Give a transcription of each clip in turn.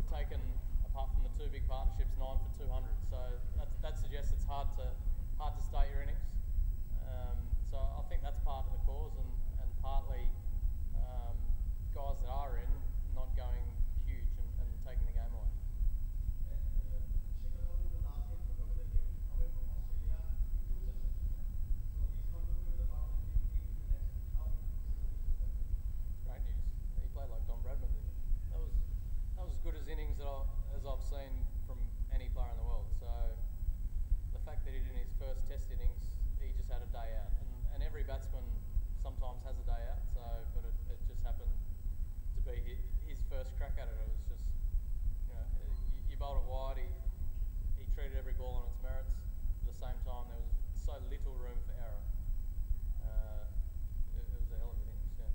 we've taken, apart from the two big partnerships, 9 for 200. So that suggests it's hard to start your innings. So I think that's part of the cause, and partly guys that are in not going huge and taking the game away. Great news. He played like Don Bradman. That was as good as innings as I've seen from any player in the world. So the fact that he did in his first Test innings, he just had a day out, and every batsman sometimes has a day out. So, but it just happened to be his first crack at it. It was just, you bowled it wide. He treated every ball on its merits. At the same time, there was so little room for error. It was a hell of an innings, yeah.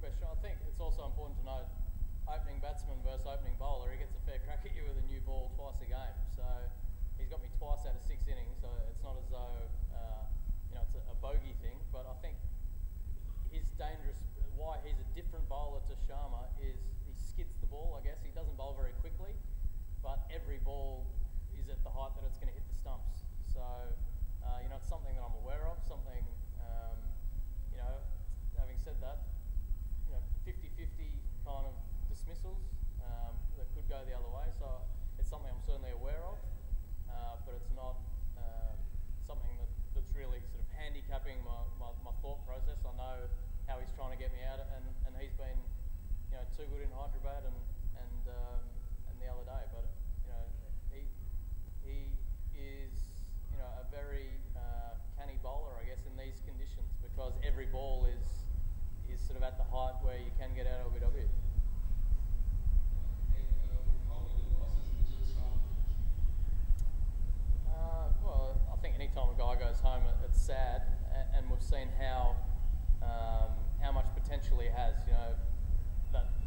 I think it's also important to note, opening batsman versus opening bowler, he gets a fair crack at you with a new ball twice a game. So he's got me twice out of 6 innings, so it's not as though it's a bogey thing. But I think his why he's a different bowler to Sharma is he skids the ball, I guess. He doesn't bowl very quickly, but every ball is at the height that it's going to hit the stumps. So it's something that I'm aware of, having said that, 50-50 kind of dismissals that could go the other way. So it's something I'm certainly aware of, but it's not something that's really sort of handicapping my thought process. I know how he's trying to get me out, and he's been too good in Hyderabad and the other day. But he is a very canny bowler, I guess, in these conditions, because every ball is sort of at the height where you can get out of LBW. Well, I think any time a guy goes home, it's sad, and we've seen how much potential he has.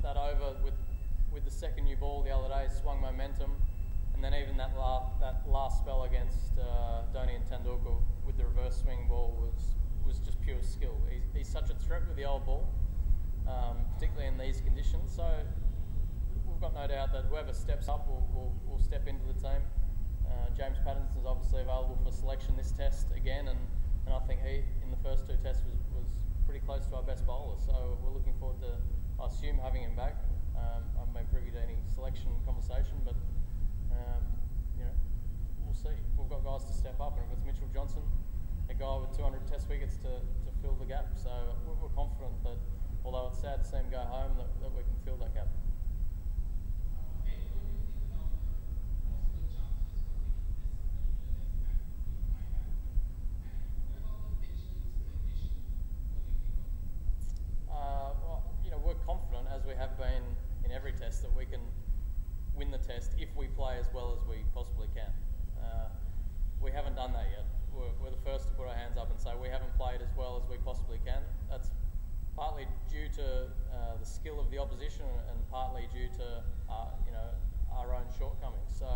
That over with the second new ball the other day swung momentum, and then even that last spell against Dhoni and Tendulkar with the reverse swing ball was just pure skill. He's such a threat with the old ball, particularly in these conditions. So we've got no doubt that whoever steps up will step into the team. James Pattinson's obviously available for selection this Test again, and I think he, in the first 2 Tests, was pretty close to our best bowler. So we're looking forward to, I assume, having him back. I haven't been privy to any selection conversation, but we'll see. We've got guys to step up, and if it's Mitchell Johnson, a guy with 200 Test wickets to fill the gap. So we're confident that, although it's sad to see him go home, that we can fill that gap. We're confident, as we have been in every Test, that we can win the Test if we play as well as we possibly can. We haven't done that yet. We're the first to put our hands up and say we haven't played as well as we possibly can. That's partly due to the skill of the opposition, and partly due to our own shortcomings. So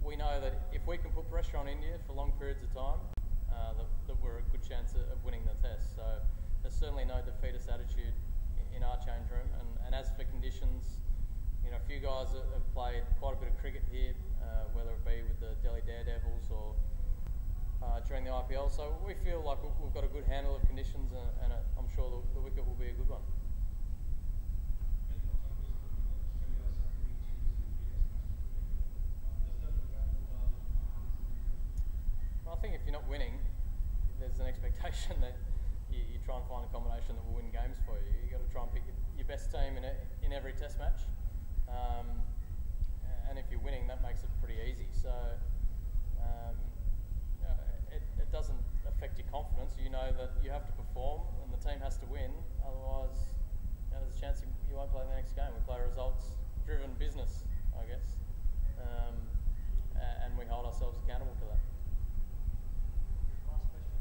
we know that if we can put pressure on India for long periods of time, that we're a good chance of winning the Test. So there's certainly no defeatist attitude in our change room. And as for conditions, a few guys have played quite a bit of cricket here, whether it be with the Delhi Daredevils or during the IPL. So we feel like we've got a good handle of conditions, and I'm sure the wicket will be a good one. Well, I think if you're not winning, there's an expectation that you try and find a combination that will win games for you. You've got to try and pick your best team in every Test match. And if you're winning, that makes it pretty easy. So it doesn't affect your confidence. You know that you have to perform and the team has to win. Otherwise, there's a chance you won't play the next game. We play results-driven business, I guess. and we hold ourselves accountable to that. Last question.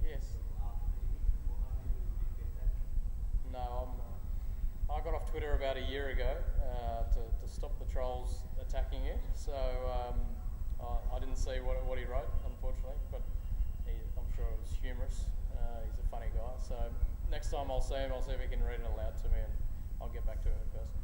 Yes. No, I got off Twitter about a year ago to stop the trolls attacking it. So I didn't see what he wrote, unfortunately, but I'm sure it was humorous. He's a funny guy. So next time I'll see him, I'll see if he can read it aloud to me, and I'll get back to him in person.